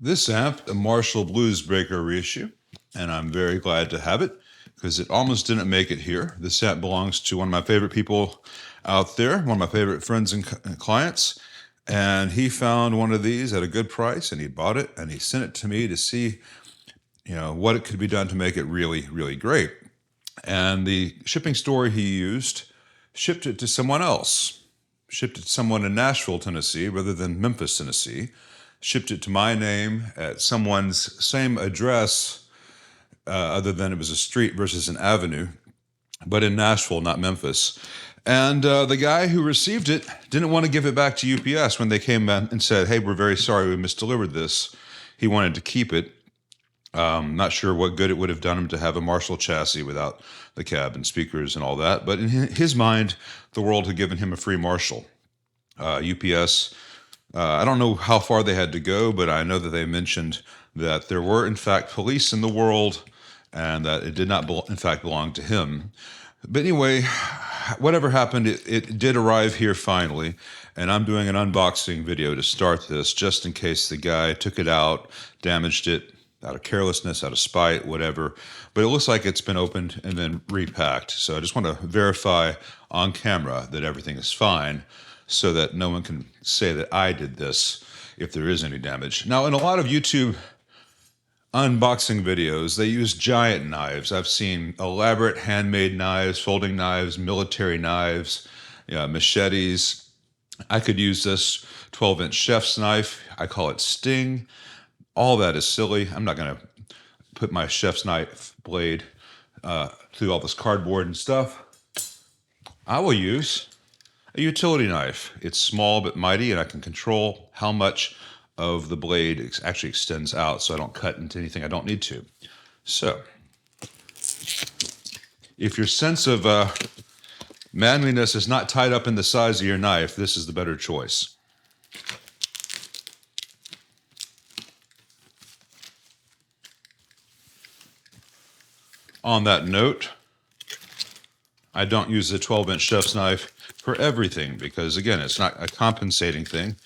This amp, a Marshall Bluesbreaker reissue, and I'm very glad to have it because it almost didn't make it here. This amp belongs to one of my favorite people out there, one of my favorite friends and clients, and he found one of these at a good price and he bought it and he sent it to me to see, what it could be done to make it really, really great. And the shipping store he used shipped it to someone else, shipped it to someone in Nashville, Tennessee, rather than Memphis, Tennessee, shipped it to my name at someone's same address, other than it was a street versus an avenue, but in Nashville, not Memphis. And the guy who received it didn't want to give it back to UPS when they came in and said, hey, we're very sorry we misdelivered this. He wanted to keep it. Not sure what good it would have done him to have a Marshall chassis without the cab and speakers and all that. But in his mind, the world had given him a free Marshall. UPS, I don't know how far they had to go, but I know that they mentioned that there were, in fact, police in the world and that it did not, in fact, belong to him. But anyway, whatever happened, it did arrive here finally. And I'm doing an unboxing video to start this just in case the guy took it out, damaged it, out of carelessness, out of spite, whatever. But it looks like it's been opened and then repacked. So I just want to verify on camera that everything is fine so that no one can say that I did this if there is any damage. Now, in a lot of YouTube unboxing videos, they use giant knives. I've seen elaborate handmade knives, folding knives, military knives, machetes. I could use this 12-inch chef's knife. I call it Sting. All that is silly. I'm not going to put my chef's knife blade through all this cardboard and stuff. I will use a utility knife. It's small but mighty, and I can control how much of the blade actually extends out so I don't cut into anything I don't need to. So, if your sense of manliness is not tied up in the size of your knife, this is the better choice. On that note, I don't use the 12-inch chef's knife for everything because, again, it's not a compensating thing.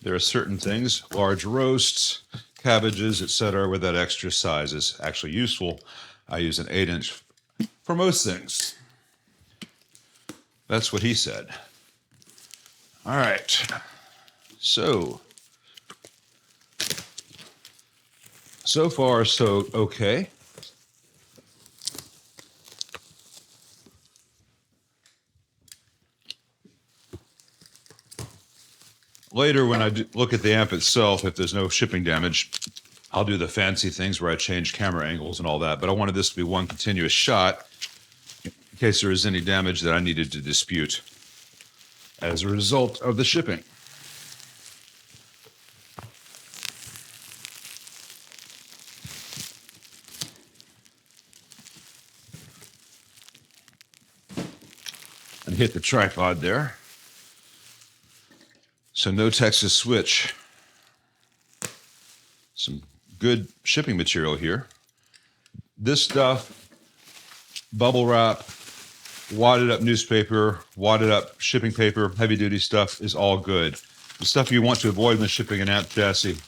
There are certain things, large roasts, cabbages, etc., where that extra size is actually useful. I use an 8-inch for most things. That's what he said. All right. So far, so okay. Later, when I look at the amp itself, if there's no shipping damage, I'll do the fancy things where I change camera angles and all that. But I wanted this to be one continuous shot in case there is any damage that I needed to dispute as a result of the shipping. And hit the tripod there. So no Texas switch. Some good shipping material here. This stuff, bubble wrap, wadded up newspaper, wadded up shipping paper, heavy duty stuff is all good. The stuff you want to avoid when shipping an amp chassis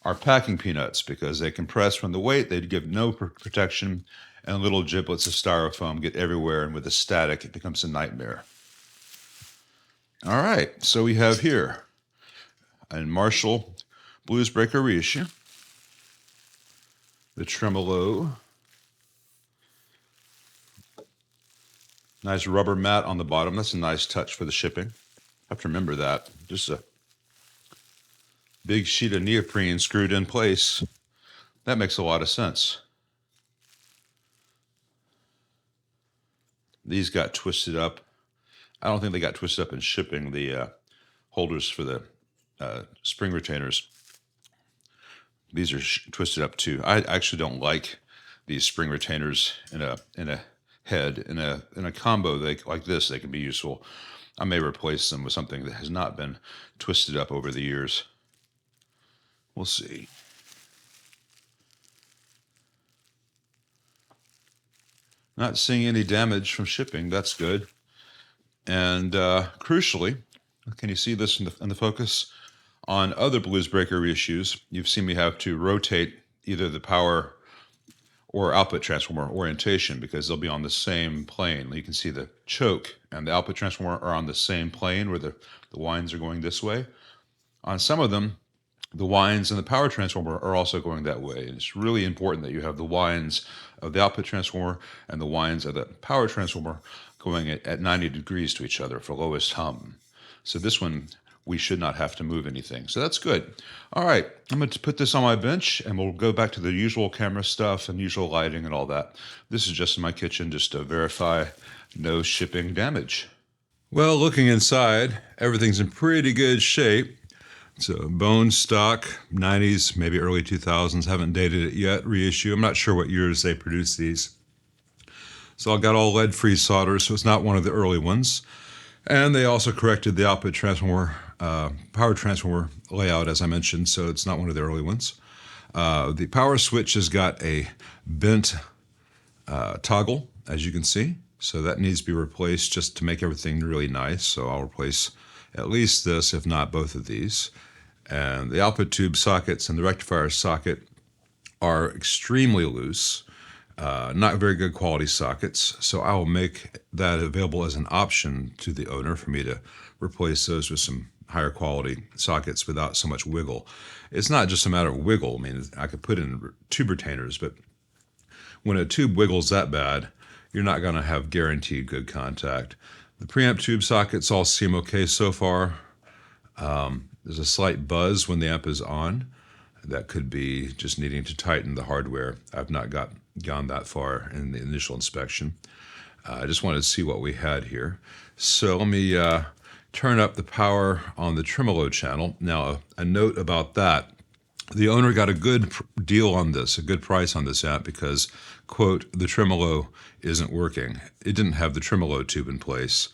are packing peanuts because they compress from the weight, they give no protection, and little giblets of styrofoam get everywhere, and with the static, it becomes a nightmare. All right, so we have here a Marshall Bluesbreaker reissue, the tremolo, nice rubber mat on the bottom. That's a nice touch for the shipping. I have to remember that. Just a big sheet of neoprene screwed in place. That makes a lot of sense. These got twisted up. I don't think they got twisted up in shipping, the holders for the spring retainers. These are twisted up too. I actually don't like these spring retainers in a head. In a combo like this, they can be useful. I may replace them with something that has not been twisted up over the years. We'll see. Not seeing any damage from shipping. That's good. And crucially, can you see this in the focus? On other Bluesbreaker reissues, you've seen me have to rotate either the power or output transformer orientation because they'll be on the same plane. You can see the choke and the output transformer are on the same plane where the winds are going this way. On some of them, the winds and the power transformer are also going that way. And it's really important that you have the winds of the output transformer and the winds of the power transformer going at 90 degrees to each other for lowest hum. So this one, we should not have to move anything. So that's good. All right, I'm going to put this on my bench and we'll go back to the usual camera stuff and usual lighting and all that. This is just in my kitchen just to verify no shipping damage. Well, looking inside, everything's in pretty good shape. It's a bone stock, 90s, maybe early 2000s, haven't dated it yet, reissue. I'm not sure what years they produced these. So I got all lead-free solder, so it's not one of the early ones. And they also corrected the output transformer, power transformer layout, as I mentioned, so it's not one of the early ones. The power switch has got a bent toggle, as you can see. So that needs to be replaced just to make everything really nice. So I'll replace at least this, if not both of these. And the output tube sockets and the rectifier socket are extremely loose, not very good quality sockets. So I will make that available as an option to the owner for me to replace those with some higher quality sockets without so much wiggle. It's not just a matter of wiggle. I mean, I could put in tube retainers, but when a tube wiggles that bad, you're not going to have guaranteed good contact. The preamp tube sockets all seem okay so far. There's a slight buzz when the amp is on. That could be just needing to tighten the hardware. I've not gone that far in the initial inspection. I just wanted to see what we had here. So let me turn up the power on the tremolo channel. Now, a note about that. The owner got a good deal on this, a good price on this amp because, quote, the tremolo isn't working. It didn't have the tremolo tube in place.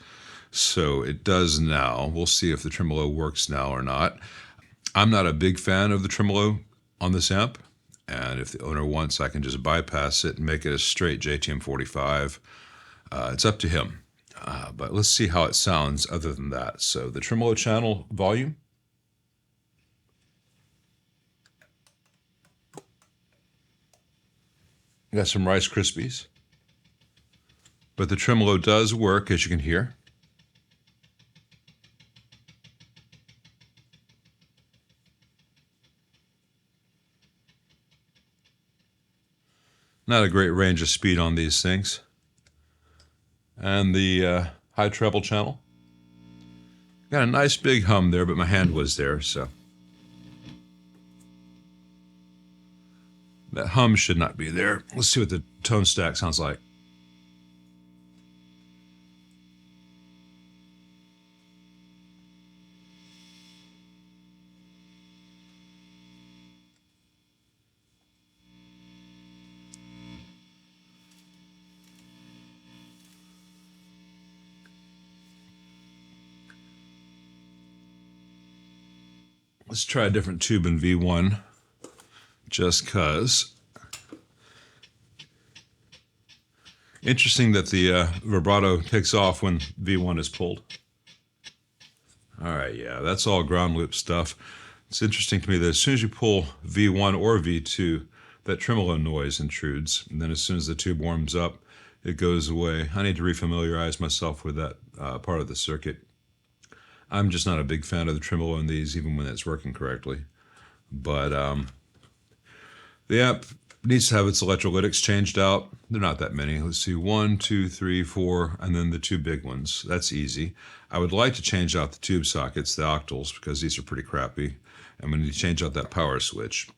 So it does now. We'll see if the tremolo works now or not. I'm not a big fan of the tremolo on this amp. And if the owner wants, I can just bypass it and make it a straight JTM45. It's up to him. But let's see how it sounds other than that. So the tremolo channel volume. Got some Rice Krispies. But the tremolo does work, as you can hear. Not a great range of speed on these things. And the high treble channel. Got a nice big hum there, but my hand was there, so. That hum should not be there. Let's see what the tone stack sounds like. Let's try a different tube in V1, just because. Interesting that the vibrato takes off when V1 is pulled. All right, yeah, that's all ground loop stuff. It's interesting to me that as soon as you pull V1 or V2, that tremolo noise intrudes, and then as soon as the tube warms up, it goes away. I need to refamiliarize myself with that part of the circuit. I'm just not a big fan of the tremolo in these, even when it's working correctly. But the amp needs to have its electrolytics changed out. They're not that many. Let's see, 1, 2, 3, 4, and then the two big ones. That's easy. I would like to change out the tube sockets, the octals, because these are pretty crappy. And we need to change out that power switch.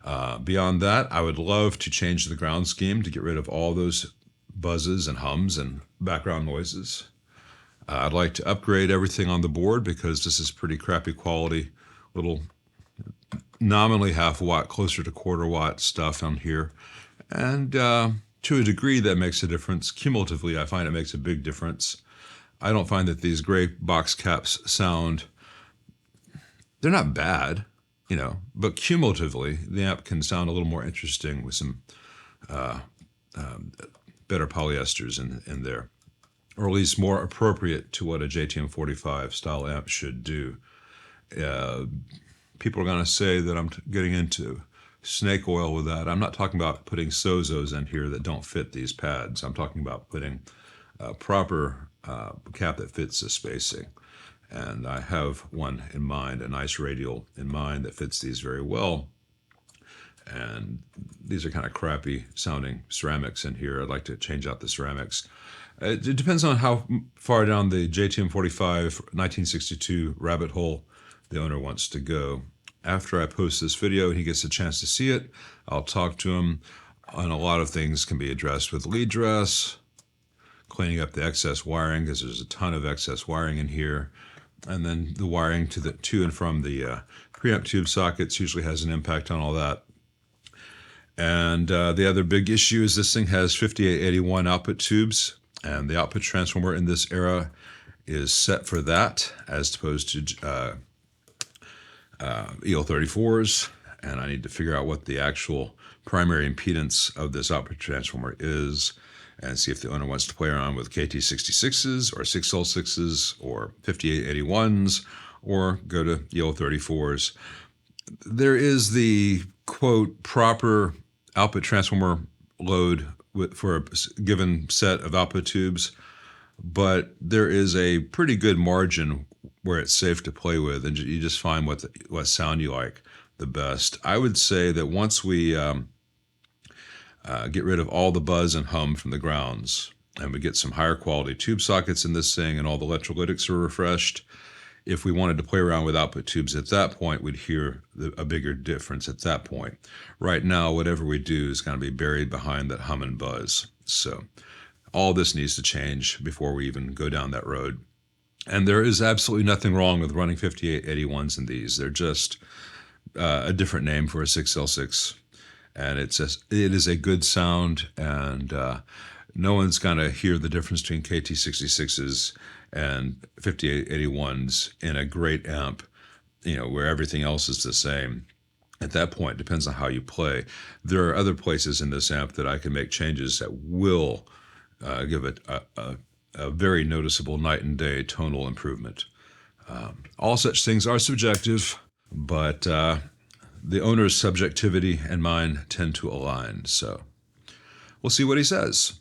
Beyond that, I would love to change the ground scheme to get rid of all those buzzes and hums and background noises. I'd like to upgrade everything on the board because this is pretty crappy quality, little nominally half watt, closer to quarter watt stuff on here. And to a degree that makes a difference. Cumulatively, I find it makes a big difference. I don't find that these gray box caps sound, they're not bad, you know, but cumulatively, the amp can sound a little more interesting with some better polyesters in there, or at least more appropriate to what a JTM45 style amp should do. People are going to say that I'm getting into snake oil with that. I'm not talking about putting Sozos in here that don't fit these pads. I'm talking about putting a proper cap that fits the spacing. And I have one in mind, a nice radial in mind that fits these very well. And these are kind of crappy sounding ceramics in here. I'd like to change out the ceramics. It depends on how far down the JTM45 1962 rabbit hole the owner wants to go. After I post this video and he gets a chance to see it, I'll talk to him, and a lot of things can be addressed with lead dress, cleaning up the excess wiring, because there's a ton of excess wiring in here, and then the wiring to and from the preamp tube sockets usually has an impact on all that. And the other big issue is this thing has 5881 output tubes, and the output transformer in this era is set for that as opposed to EL34s, and I need to figure out what the actual primary impedance of this output transformer is and see if the owner wants to play around with KT66s or 6L6s or 5881s or go to EL34s. There is the, quote, proper output transformer load for a given set of output tubes, but there is a pretty good margin where it's safe to play with, and you just find what sound you like the best. I would say that once we get rid of all the buzz and hum from the grounds, and we get some higher quality tube sockets in this thing, and all the electrolytics are refreshed, if we wanted to play around with output tubes at that point, we'd hear a bigger difference at that point. Right now, whatever we do is going to be buried behind that hum and buzz. So all this needs to change before we even go down that road. And there is absolutely nothing wrong with running 5881s in these. They're just a different name for a 6L6. And it is a good sound, and no one's going to hear the difference between KT66s and 5881s in a great amp, where everything else is the same. At that point, it depends on how you play. There are other places in this amp that I can make changes that will give it a very noticeable night and day tonal improvement. All such things are subjective, but the owner's subjectivity and mine tend to align. So we'll see what he says.